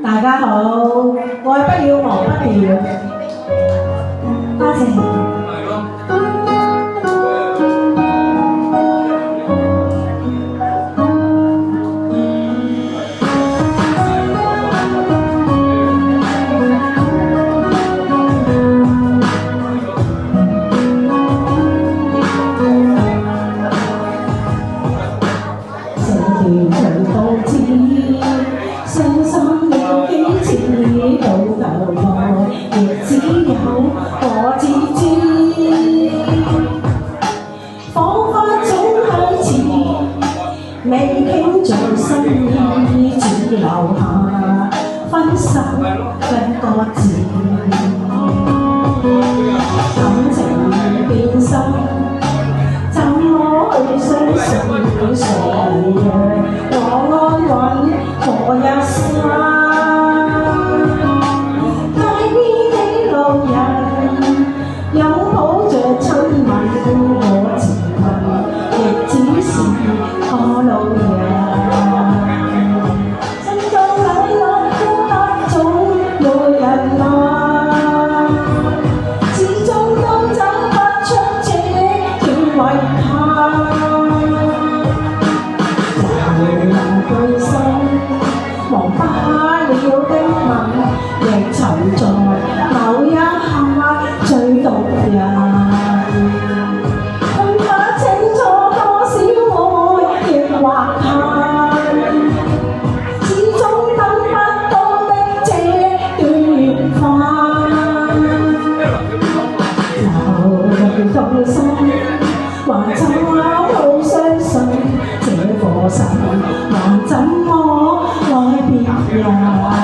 大家好，愛不了，忘不了，多謝。未傾在心意，只留下分手兩個字。感情變心，怎麼去相信誰讓我安穩過一生？街邊的路人擁抱着親吻我自問，亦只是個路人。心中冷落孤單總有人愛，始終都走不出這段遺憾。人對心忘不了的吻，亦曾在某一刻最動人。痛心，還怎麼去相信這顆心？還怎麼愛別人？